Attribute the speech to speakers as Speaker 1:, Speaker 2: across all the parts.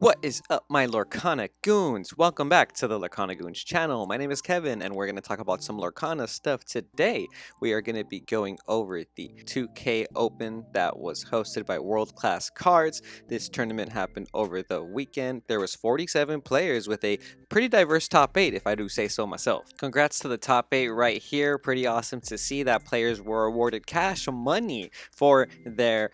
Speaker 1: What is up, my Lorcana Goons? Welcome back to the Lorcana Goons channel. My name is Kevin, and we're going to talk about some Lorcana stuff today. We are going to be going over the 2K Open that was hosted by World Class Cards. This tournament happened over the weekend. There was 47 players with a pretty diverse top 8, if I do say so myself. Congrats to the top 8 right here. Pretty awesome to see that players were awarded cash money for their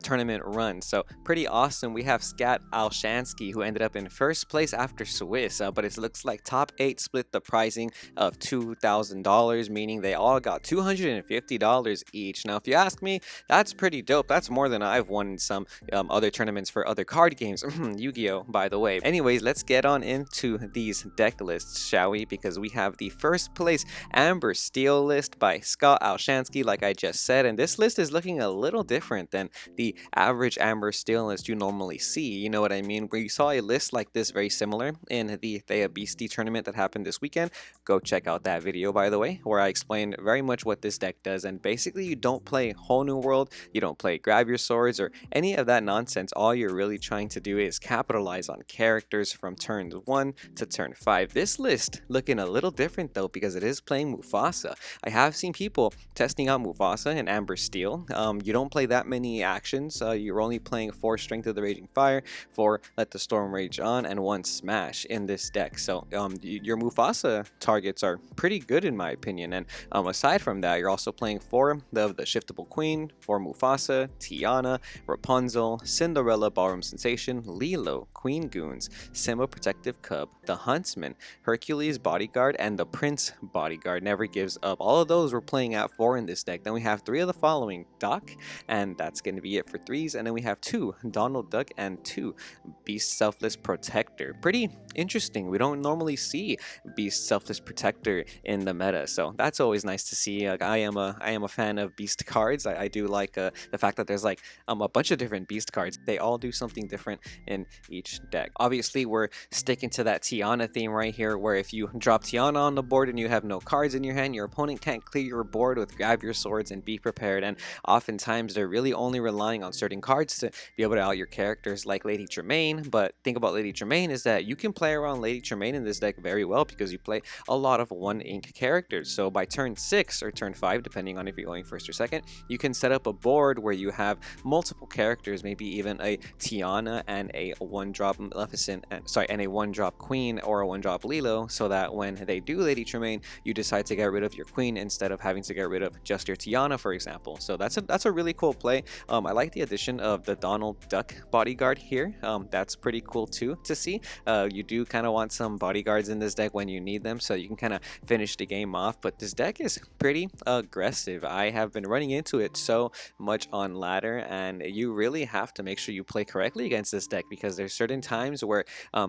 Speaker 1: tournament run. So pretty awesome. We have Scat Alshansky, who ended up in first place after Swiss, but it looks like top 8 split the pricing of $2,000, meaning they all got $250 each. Now, if you ask me, that's pretty dope. That's more than I've won in some other tournaments for other card games. Yu-Gi-Oh, by the way. Anyways, let's get on into these deck lists, shall we? Because we have the first place Amber Steel list by Scott Alshansky, like I just said, and this list is looking a little different than the average Amber Steel list you normally see. You know what I mean? We saw a list like this very similar in the Thea Beastie tournament that happened this weekend. Go check out that video, by the way, where I explained very much what this deck does. And basically, you don't play Whole New World, you don't play Grab Your Swords or any of that nonsense. All you're really trying to do is capitalize on characters from turn 1 to turn 5. This list looking a little different though, because it is playing Mufasa. I have seen people testing out Mufasa and Amber Steel. You don't play that many actions. You're only playing 4 Strength of the Raging Fire, 4 Let the Storm Rage On, and 1 Smash in this deck. So your Mufasa targets are pretty good in my opinion. And aside from that, you're also playing 4 of the Shiftable Queen, 4 Mufasa, Tiana, Rapunzel, Cinderella, Ballroom Sensation, Lilo, Queen Goons, Simba Protective Cub, the Huntsman, Hercules Bodyguard, and the Prince Bodyguard Never Gives Up. All of those we're playing at 4 in this deck. Then we have 3 of the following: Doc, and that's going to be it for 3s. And then we have 2 Donald Duck and 2 Beast Selfless Protector. Pretty interesting. We don't normally see Beast Selfless Protector in the meta, so that's always nice to see. I am a fan of Beast cards. I do like the fact that there's like a bunch of different Beast cards. They all do something different in each deck. Obviously, we're sticking to that Tiana theme right here, where if you drop Tiana on the board and you have no cards in your hand, your opponent can't clear your board with Grab Your Swords and Be Prepared. And oftentimes they're really only relying on certain cards to be able to out your characters, like Lady Tremaine. But think about Lady Tremaine is that you can play around Lady Tremaine in this deck very well, because you play a lot of 1 ink characters. So by turn 6 or turn 5, depending on if you're going first or second, you can set up a board where you have multiple characters, maybe even a Tiana and a 1-drop Maleficent, and a 1-drop Queen or a 1-drop Lilo, so that when they do Lady Tremaine, you decide to get rid of your Queen instead of having to get rid of just your Tiana, for example. So that's a really cool play. I like the addition of the Donald Duck bodyguard here. That's pretty cool too to see. You do kind of want some bodyguards in this deck when you need them, so you can kind of finish the game off. But this deck is pretty aggressive. I have been running into it so much on ladder, and you really have to make sure you play correctly against this deck, because there's certain times where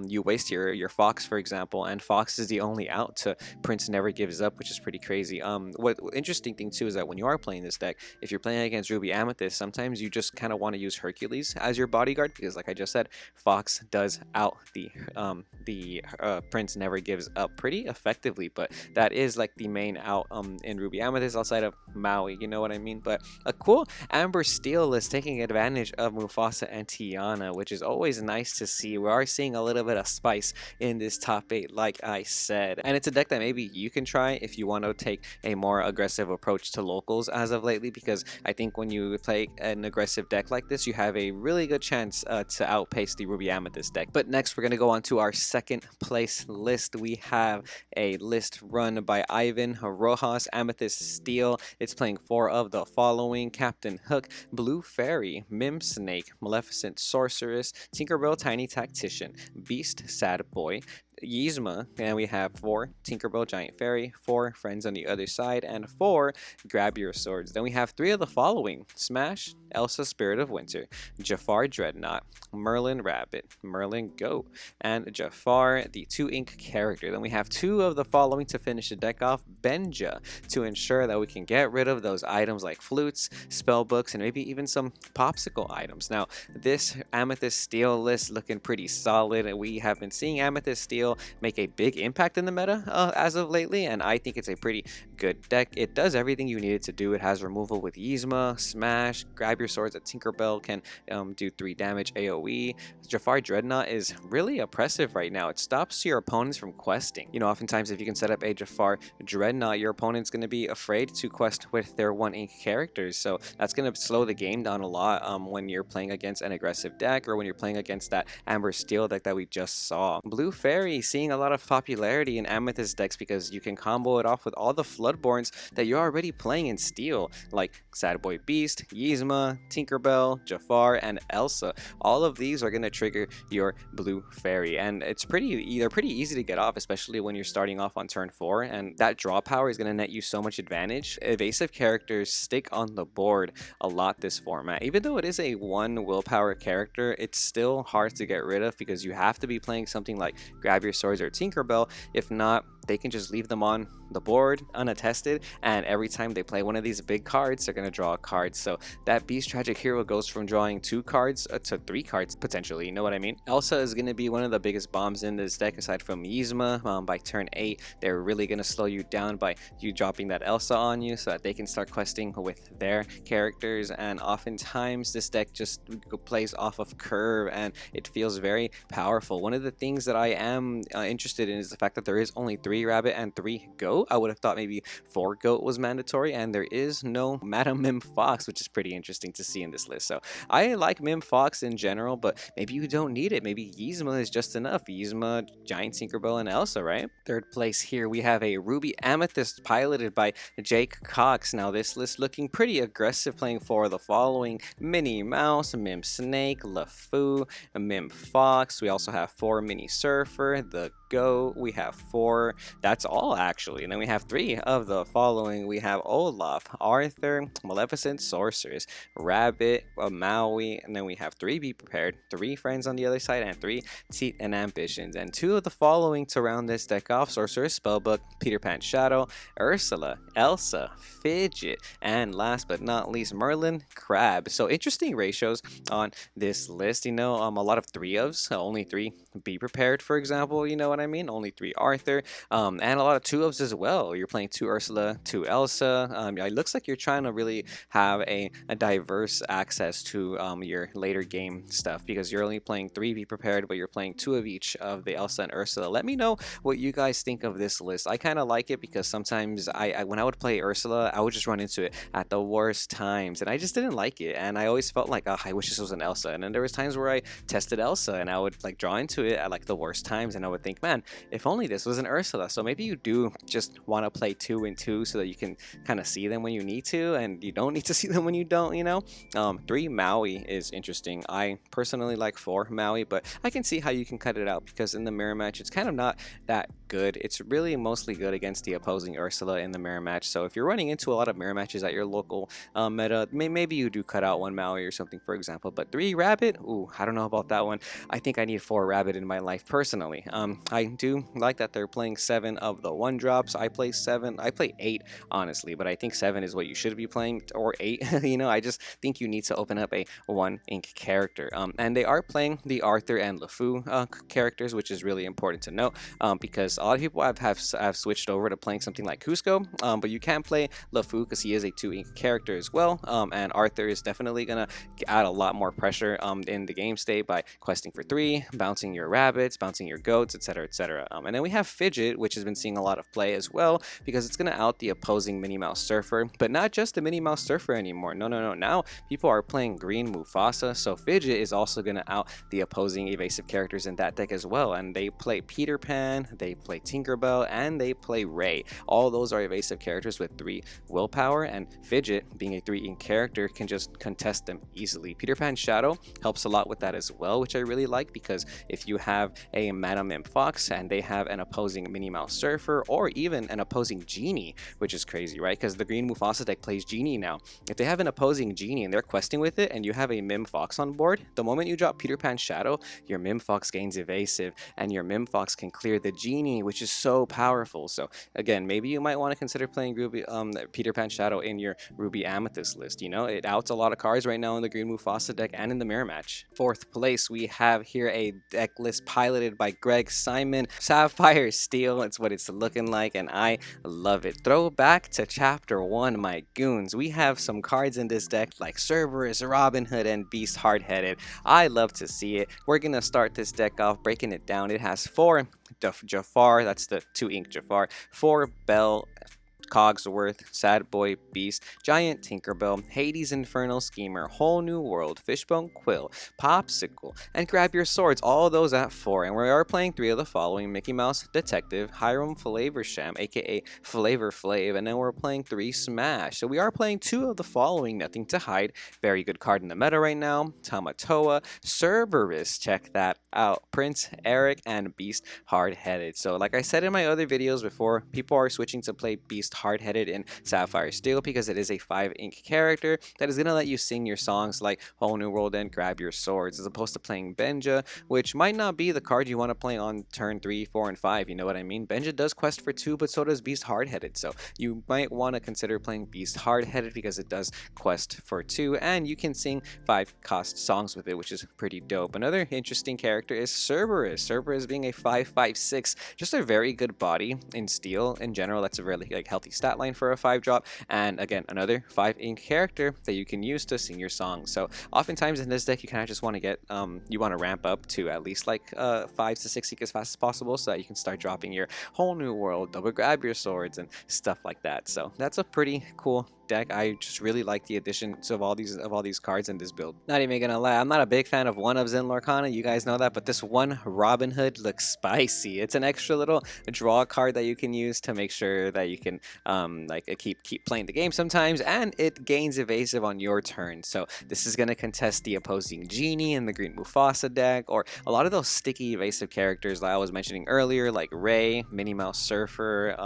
Speaker 1: you waste your Fox, for example, and Fox is the only out to Prince Never Gives Up, which is pretty crazy. What interesting thing too is that when you are playing this deck, if you're playing against Ruby Amethyst, sometimes you just kind of want to use Hercules as your bodyguard, because like I just said, Fox does out the Prince Never Gives Up pretty effectively. But that is like the main out in Ruby Amethyst outside of Maui, you know what I mean? But a cool Amber Steel is taking advantage of Mufasa and Tiana, which is always nice to see. We are seeing a little bit of spice in this top 8, like I said, and it's a deck that maybe you can try if you want to take a more aggressive approach to locals as of lately, because I think when you play an aggressive deck like this, you have a really good chance to outpace the Ruby Amethyst deck. But next, we're going to go on to our second place list. We have a list run by Ivan Rojas, Amethyst Steel. It's playing 4 of the following: Captain Hook, Blue Fairy, Mim Snake, Maleficent Sorceress, Tinkerbell Tiny Tactician, Beast Sad Boy, Yzma, and we have 4 Tinkerbell Giant Fairy, 4 Friends on the Other Side, and 4 Grab Your Swords. Then we have 3 of the following: Smash, Elsa Spirit of Winter, Jafar Dreadnought, Merlin Rabbit, Merlin Goat, and Jafar the 2 ink character. Then we have 2 of the following to finish the deck off: Benja, to ensure that we can get rid of those items like flutes, spell books, and maybe even some popsicle items. Now, this Amethyst Steel list looking pretty solid. We have been seeing Amethyst Steel Steel make a big impact in the meta as of lately, and I think it's a pretty good deck. It does everything you need it to do. It has removal with Yzma, Smash, Grab Your Swords at Tinkerbell can do 3 damage AoE. Jafar Dreadnought is really oppressive right now. It stops your opponents from questing. You know, oftentimes if you can set up a Jafar Dreadnought, your opponent's going to be afraid to quest with their 1-ink characters, so that's going to slow the game down a lot when you're playing against an aggressive deck or when you're playing against that Amber Steel deck that we just saw. Blue Fairy seeing a lot of popularity in Amethyst decks because you can combo it off with all the Floodborns that you're already playing in Steel, like Sad Boy Beast, Yzma, Tinkerbell, Jafar, and Elsa. All of these are going to trigger your Blue Fairy, and they're pretty easy to get off, especially when you're starting off on turn 4, and that draw power is going to net you so much advantage. Evasive characters stick on the board a lot this format. Even though it is a 1 willpower character, it's still hard to get rid of because you have to be playing something like Grab Your Swords or Tinkerbell. If not, they can just leave them on the board unattested, and every time they play one of these big cards, they're going to draw a card. So that Beast Tragic Hero goes from drawing 2 cards to 3 cards potentially, you know what I mean? Elsa is going to be one of the biggest bombs in this deck aside from Yzma. By turn 8, they're really going to slow you down by you dropping that Elsa on you so that they can start questing with their characters, and oftentimes this deck just plays off of curve and it feels very powerful. One of the things that I am interested in is the fact that there is only 3 Rabbit and 3 Goat. I would have thought maybe 4 Goat was mandatory, and there is no Madam Mim Fox, which is pretty interesting to see in this list. So I like Mim Fox in general, but maybe you don't need it. Maybe Yzma is just enough. Yzma, Giant Tinkerbell, and Elsa, right? Third place here, we have a Ruby Amethyst piloted by Jake Cox. Now this list looking pretty aggressive, playing for the following: Minnie Mouse, Mim Snake, LeFou, Mim Fox. We also have 4 Mini Surfer, the Goat. We have 4. That's all actually. And then we have 3 of the following. We have Olaf, Arthur, Maleficent, Sorceress, Rabbit, Maui, and then we have 3 Be Prepared, 3 Friends on the other side, and 3 Teeth and Ambitions. And 2 of the following to round this deck off: Sorceress, Spellbook, Peter Pan Shadow, Ursula, Elsa, Fidget, and last but not least, Merlin Crab. So interesting ratios on this list. You know, a lot of 3-ofs, so only 3 Be Prepared, for example, you know what I mean? Only 3 Arthur, and a lot of 2-ofs as well. You're playing 2 Ursula, 2 Elsa. It looks like you're trying to really have a diverse access to your later game stuff, because you're only playing 3 Be Prepared, but you're playing 2 of each of the Elsa and Ursula. Let me know what you guys think of this list. I kind of like it because sometimes when I would play Ursula, I would just run into it at the worst times, and I just didn't like it, and I always felt like, oh, I wish this was an Elsa. And then there was times where I tested Elsa and I would like draw into it at like the worst times, and I would think, man, if only this was an Ursula. So maybe you do just want to play 2 and 2 so that you can kind of see them when you need to, and you don't need to see them when you don't, you know. 3 Maui is interesting. I personally like 4 Maui, but I can see how you can cut it out because in the mirror match it's kind of not that good. It's really mostly good against the opposing Ursula in the mirror match. So if you're running into a lot of mirror matches at your local meta, maybe you do cut out 1 Maui or something, for example. But 3 Rabbit, ooh, I don't know about that one. I think I need 4 Rabbit in my life personally. I do like that they're playing 7 of the 1-drops. I play 8 honestly, but I think 7 is what you should be playing, or 8. You know, I just think you need to open up a 1-ink character. And they are playing the Arthur and LeFou characters, which is really important to note, because a lot of people have switched over to playing something like Cusco, but you can play LeFou because he is a 2-ink character as well, and Arthur is definitely gonna add a lot more pressure in the game state by questing for 3, bouncing your rabbits, bouncing your goats, etc, etc. And then we have Fidget, which has been seeing a lot of play as well because it's gonna out the opposing Minnie Mouse Surfer, but not just the Minnie Mouse Surfer anymore. No. Now people are playing Green Mufasa, so Fidget is also gonna out the opposing evasive characters in that deck as well, and they play Peter Pan, they play Tinkerbell, and they play Ray. All those are evasive characters with 3 willpower, and Fidget, being a 3-ink character, can just contest them easily. Peter Pan Shadow helps a lot with that as well, which I really like, because if you have a Madam Mim Fox and they have an opposing Minnie Mouse Surfer, or even an opposing Genie, which is crazy, right? Because the Green Mufasa deck plays Genie now. If they have an opposing Genie and they're questing with it, and you have a Mim Fox on board, the moment you drop Peter Pan Shadow, your Mim Fox gains evasive, and your Mim Fox can clear the Genie, which is so powerful. So again, maybe you might want to consider playing Peter Pan Shadow in your Ruby Amethyst list. You know, it outs a lot of cards right now in the Green Mufasa deck and in the mirror match. Fourth place, we have here a deck list piloted by Greg Simon. Diamond, Sapphire Steel. It's what it's looking like, and I love it. Throwback to Chapter 1, my goons. We have some cards in this deck like Cerberus, Robin Hood, and Beast Hard-Headed. I love to see it. We're going to start this deck off breaking it down. It has 4 Jafar, that's the 2-ink Jafar, 4 Bell, Cogsworth, Sad Boy Beast, Giant Tinkerbell, Hades Infernal Schemer, Whole New World, Fishbone Quill, Popsicle, and Grab Your Swords, all those at 4. And we are playing 3 of the following: Mickey Mouse Detective, Hiram Flavorsham, aka Flavor Flav, and then we're playing 3 Smash. So we are playing 2 of the following: Nothing to Hide, very good card in the meta right now, Tamatoa, Cerberus, check that out, Prince Eric, and Beast Hard-Headed. So like I said in my other videos before, people are switching to play Beast Hard-Headed in Sapphire Steel because it is a 5-ink character that is going to let you sing your songs like Whole New World and Grab Your Swords, as opposed to playing Benja, which might not be the card you want to play on turn 3, 4, and 5, you know what I mean? Benja does quest for 2, but so does Beast Hard-Headed, so you might want to consider playing Beast Hard-Headed because it does quest for 2, and you can sing 5-cost songs with it, which is pretty dope. Another interesting character is Cerberus. Cerberus being a 5/5/6, just a very good body in Steel in general. That's a really healthy stat line for a 5-drop, and again, another 5-ink character that you can use to sing your songs. So oftentimes in this deck, you kind of just want to get you want to ramp up to at least 5 to 6 ink as fast as possible, so that you can start dropping your Whole New World, Double Grab Your Swords, and stuff like that. So that's a pretty cool deck. I just really like the additions of all these cards in this build. Not even gonna lie, I'm not a big fan of 1-ofs in Lorcana, you guys know that, but this one Robin Hood looks spicy. It's an extra little draw card that you can use to make sure that you can keep playing the game sometimes, and it gains evasive on your turn. So this is gonna contest the opposing Genie in the Green Mufasa deck, or a lot of those sticky evasive characters that I was mentioning earlier, like Ray, Minnie Mouse Surfer,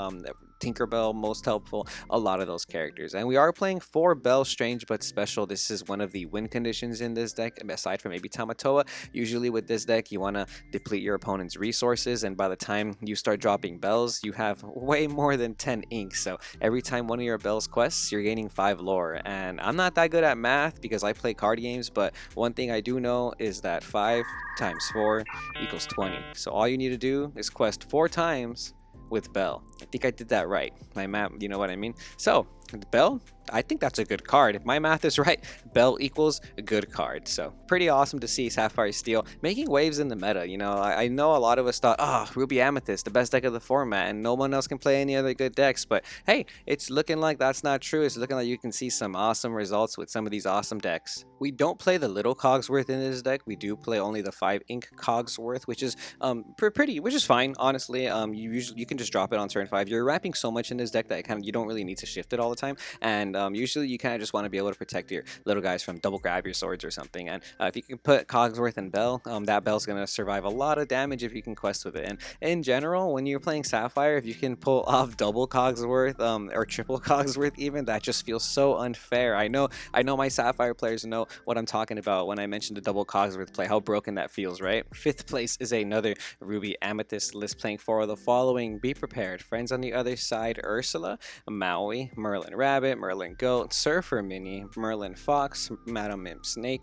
Speaker 1: Tinkerbell, most helpful, a lot of those characters. And we are playing 4 Bell Strange but Special. This is one of the win conditions in this deck, aside from maybe Tamatoa. Usually with this deck, you want to deplete your opponent's resources, and by the time you start dropping bells, you have way more than 10 ink. So every time one of your bells quests, you're gaining 5 lore. And I'm not that good at math because I play card games, but one thing I do know is that 5 times 4 equals 20. So all you need to do is quest 4 times with Bell. I think I did that right. My map, you know what I mean? So, Bell, I think that's a good card. If my math is right, Bell equals a good card. So, pretty awesome to see Sapphire Steel making waves in the meta. You know, I know a lot of us thought, Ruby Amethyst, the best deck of the format, and no one else can play any other good decks. But hey, it's looking like that's not true. It's looking like you can see some awesome results with some of these awesome decks. We don't play the little Cogsworth in this deck. We do play only the 5-ink Cogsworth, which is which is fine, honestly. You can just drop it on turn 5. You're ramping so much in this deck that you don't really need to shift it all the time, and usually you kind of just want to be able to protect your little guys from double grab your swords or something. And if you can put Cogsworth and Bell, that Bell's gonna survive a lot of damage if you can quest with it. And in general, when you're playing Sapphire, if you can pull off double Cogsworth or triple Cogsworth even, that just feels so unfair. I know my Sapphire players know what I'm talking about when I mentioned the double Cogsworth play, how broken that feels, right? 5th place is another Ruby Amethyst list playing 4 of the following: Be Prepared, Friends on the Other Side, Ursula, Maui, Merlin Rabbit, Merlin Goat, Surfer Mini, Merlin Fox, Madam Mim Snake,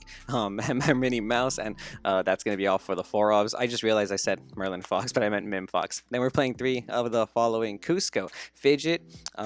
Speaker 1: Minnie Mouse, and that's going to be all for the 4-ofs. I just realized I said Merlin Fox, but I meant Mim Fox. Then we're playing 3 of the following: Cusco, Fidget,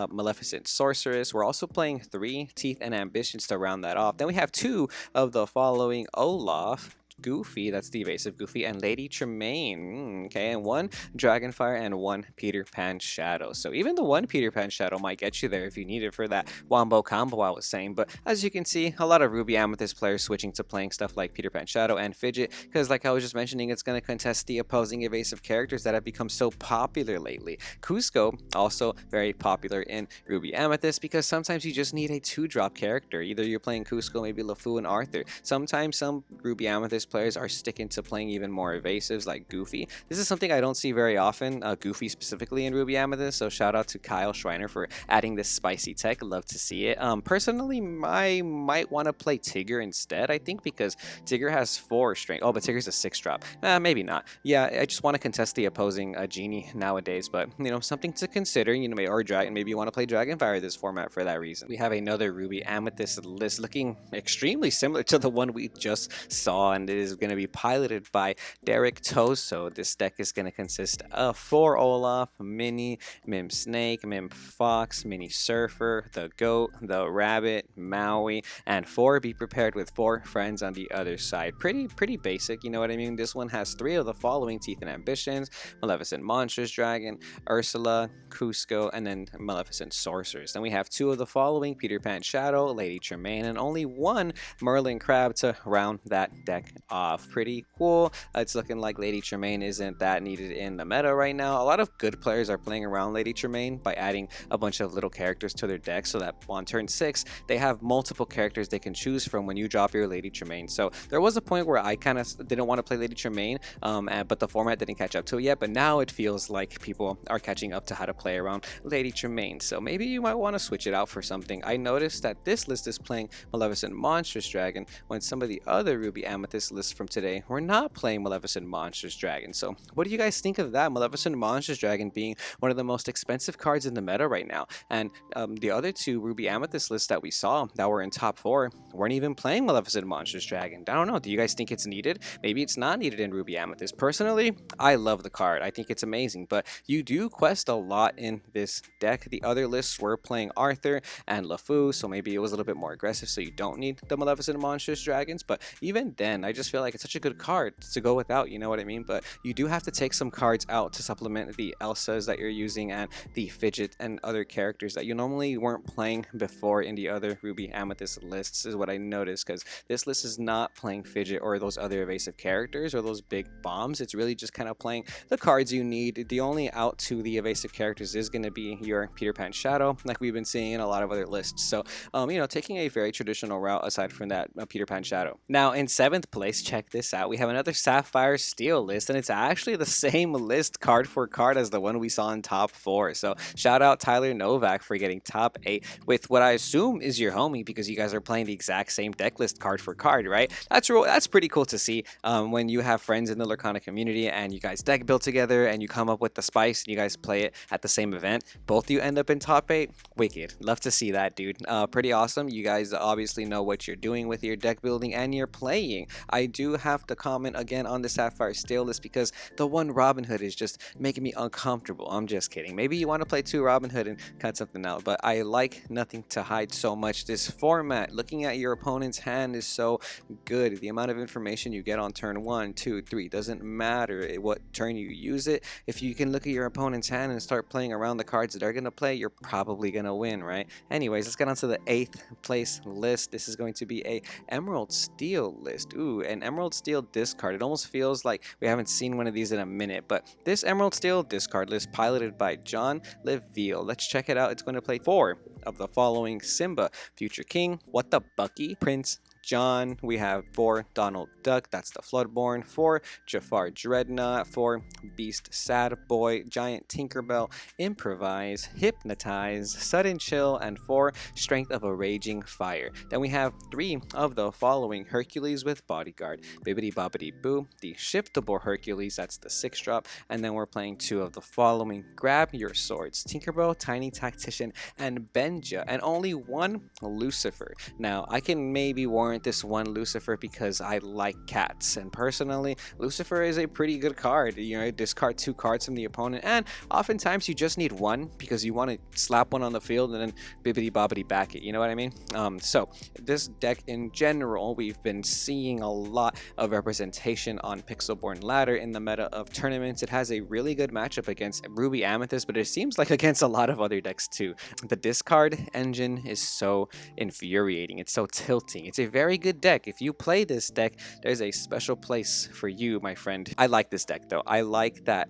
Speaker 1: Maleficent Sorceress. We're also playing 3 Teeth and Ambitions to round that off. Then we have 2 of the following: Olaf, Goofy, that's the evasive Goofy, and Lady Tremaine. Okay, and 1 Dragonfire and 1 Peter Pan Shadow. So even the 1 Peter Pan Shadow might get you there if you need it for that wombo combo I was saying. But as you can see, a lot of Ruby Amethyst players switching to playing stuff like Peter Pan Shadow and Fidget, because like I was just mentioning, it's going to contest the opposing evasive characters that have become so popular lately. Cusco, also very popular in Ruby Amethyst, because sometimes you just need a 2-drop character. Either you're playing Cusco, maybe LeFou and Arthur. Sometimes some Ruby Amethyst players are sticking to playing even more evasives like Goofy. This is something I don't see very often, Goofy specifically in Ruby Amethyst, so shout out to Kyle Schreiner for adding this spicy tech. Love to see it. Personally, I might want to play Tigger instead, I think, because Tigger has 4 strength. Oh, but Tigger's a 6-drop. Maybe not. Yeah, I just want to contest the opposing Genie nowadays, but, you know, something to consider, you know, or Dragon. Maybe you want to play Dragonfire this format for that reason. We have another Ruby Amethyst list looking extremely similar to the one we just saw, and it is going to be piloted by Derek Toso. This deck is going to consist of 4 Olaf, Mini, Mim Snake, Mim Fox, Mini Surfer, the Goat, the Rabbit, Maui, and 4 Be Prepared with 4 friends on the other side. Pretty basic, you know what I mean? This one has 3 of the following: Teeth and Ambitions, Maleficent Monstrous Dragon, Ursula, Cusco, and then Maleficent Sorcerers. Then we have 2 of the following: Peter Pan Shadow, Lady Tremaine, and only 1 Merlin Crab to round that deck off. Pretty cool. It's looking like Lady Tremaine isn't that needed in the meta right now. A lot of good players are playing around Lady Tremaine by adding a bunch of little characters to their deck so that on turn 6 they have multiple characters they can choose from when you drop your Lady Tremaine. So there was a point where I kind of didn't want to play Lady Tremaine, but the format didn't catch up to it yet. But now it feels like people are catching up to how to play around Lady Tremaine. So maybe you might want to switch it out for something. I noticed that this list is playing Maleficent Monstrous Dragon when some of the other Ruby Amethyst lists from today were not playing Maleficent Monstrous Dragon. So what do you guys think of that? Maleficent Monstrous Dragon being one of the most expensive cards in the meta right now. And the other 2 Ruby Amethyst lists that we saw that were in top 4 weren't even playing Maleficent Monstrous Dragon. I don't know. Do you guys think it's needed? Maybe it's not needed in Ruby Amethyst. Personally, I love the card. I think it's amazing. But you do quest a lot in this deck. The other lists were playing Arthur and LeFou, so maybe it was a little bit more aggressive, so you don't need the Maleficent Monstrous Dragons. But even then, I just feel like it's such a good card to go without, you know what I mean? But you do have to take some cards out to supplement the Elsas that you're using and the Fidget and other characters that you normally weren't playing before in the other Ruby Amethyst lists, is what I noticed, because this list is not playing Fidget or those other evasive characters or those big bombs. It's really just kind of playing the cards you need. The only out to the evasive characters is going to be your Peter Pan Shadow, like we've been seeing in a lot of other lists. So, you know, taking a very traditional route aside from that Peter Pan Shadow. Now, in 7th place, check this out. We have another Sapphire Steel list, and it's actually the same list card for card as the one we saw in top 4. So, shout out Tyler Novak for getting top 8 with what I assume is your homie, because you guys are playing the exact same deck list card for card, right? That's pretty cool to see when you have friends in the Lorcana community and you guys deck build together and you come up with the spice and you guys play it at the same event. Both of you end up in top 8. Wicked. Love to see that, dude. Pretty awesome. You guys obviously know what you're doing with your deck building and your playing. I do have to comment again on the Sapphire Steel list because the one Robin Hood is just making me uncomfortable. I'm just kidding. Maybe you want to play 2 Robin Hood and cut something out, but I like Nothing to Hide so much. This format, looking at your opponent's hand, is so good. The amount of information you get on turn 1, 2, 3 doesn't matter what turn you use it. If you can look at your opponent's hand and start playing around the cards that they're going to play, you're probably going to win, right? Anyways, let's get on to the 8th place list. This is going to be a Emerald Steel list. Ooh, an Emerald Steel discard. It almost feels like we haven't seen one of these in a minute, but this Emerald Steel discard list piloted by John Leville. Let's check it out. It's going to play 4 of the following: Simba, Future King, What the Bucky, Prince John. We have 4 Donald Duck, that's the Floodborn, 4 Jafar Dreadnought, 4 Beast Sad Boy, Giant Tinkerbell, Improvise, Hypnotize, Sudden Chill, and 4 Strength of a Raging Fire. Then we have 3 of the following: Hercules with Bodyguard, Bibbidi Bobbidi Boo, the Shiftable Hercules, that's the 6 drop, and then we're playing 2 of the following: Grab Your Swords, Tinkerbell, Tiny Tactician, and Benja, and only 1 Lucifer. Now, I can maybe warrant this 1 Lucifer because I like cats, and personally, Lucifer is a pretty good card. You know, discard 2 cards from the opponent, and oftentimes you just need 1 because you want to slap one on the field and then bibbidi bobbidi back it, you know what I mean? So this deck in general, we've been seeing a lot of representation on Pixelborn Ladder in the meta of tournaments. It has a really good matchup against Ruby Amethyst, but it seems like against a lot of other decks too. The discard engine is so infuriating. It's so tilting. It's a very good deck. If you play this deck, there's a special place for you, my friend. I like this deck though. I like that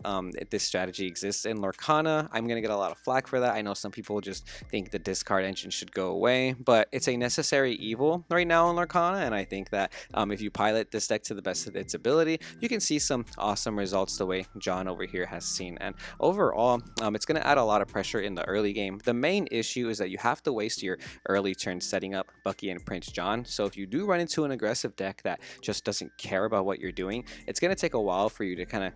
Speaker 1: this strategy exists in Lorcana. I'm gonna get a lot of flack for that. I know some people just think the discard engine should go away, but it's a necessary evil right now in Lorcana, and I think that if you pilot this deck to the best of its ability, you can see some awesome results the way John over here has seen. And overall, it's going to add a lot of pressure in the early game. The main issue is that you have to waste your early turn setting up Bucky and Prince John. So if you do run into an aggressive deck that just doesn't care about what you're doing, it's going to take a while for you to kind of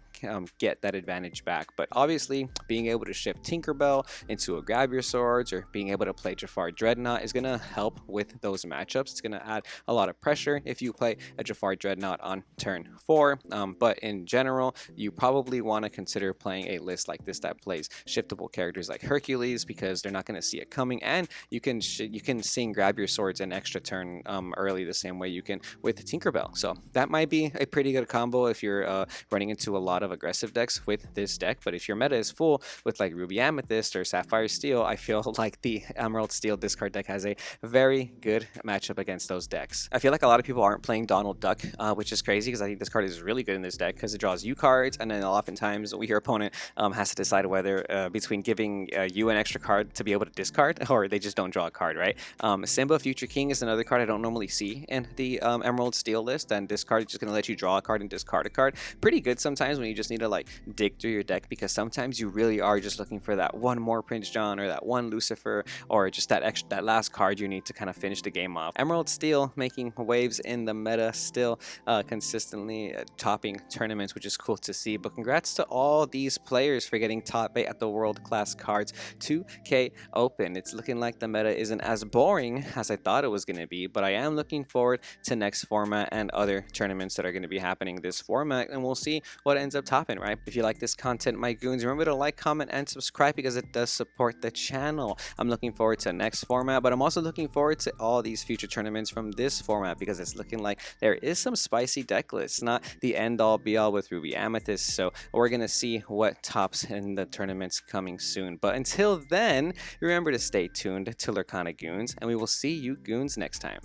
Speaker 1: get that advantage back. But obviously, being able to shift Tinkerbell into a Grab Your Swords or being able to play Jafar Dreadnought is going to help with those matchups. It's going to add a lot of pressure if you play a Jafar Dreadnought on turn 4. But in general, you probably want to consider playing a list like this that plays shiftable characters like Hercules, because they're not going to see it coming, and you can sing Grab Your Swords an extra turn early the same way you can with Tinkerbell. So that might be a pretty good combo if you're running into a lot of aggressive decks with this deck. But if your meta is full with like Ruby Amethyst or Sapphire Steel, I feel like the Emerald Steel discard deck has a very good matchup against those decks. I feel like a lot of people aren't playing Donald Duck, which is crazy because I think this card is really good in this deck because it draws you cards, and then oftentimes your opponent has to decide whether between giving you an extra card to be able to discard, or they just don't draw a card, right? Simba Future King is another card I don't normally see in the Emerald Steel list, and this card is just going to let you draw a card and discard a card. Pretty good sometimes when you just need to like dig through your deck, because sometimes you really are just looking for that one more Prince John or that one Lucifer, or just that last card you need to kind of finish the game off. Emerald Steel making waves in the meta, still consistently topping tournaments, which is cool to see. But congrats to all these players for getting top 8 at the World Class Cards 2K Open. It's looking like the meta isn't as boring as I thought it was going to be, but I am looking forward to next format and other tournaments that are going to be happening this format, and we'll see what ends up topping, right? If you like this content, my goons, remember to like, comment, and subscribe because it does support the channel. I'm looking forward to next format, but I'm also looking forward to all these future tournaments from this format because it's looking like there is some spicy deck lists, not the end-all be-all with Ruby Amethyst, so we're going to see what tops in the tournaments coming soon. But until then, remember to stay tuned to Lorcana Goons, and we will see you goons next time.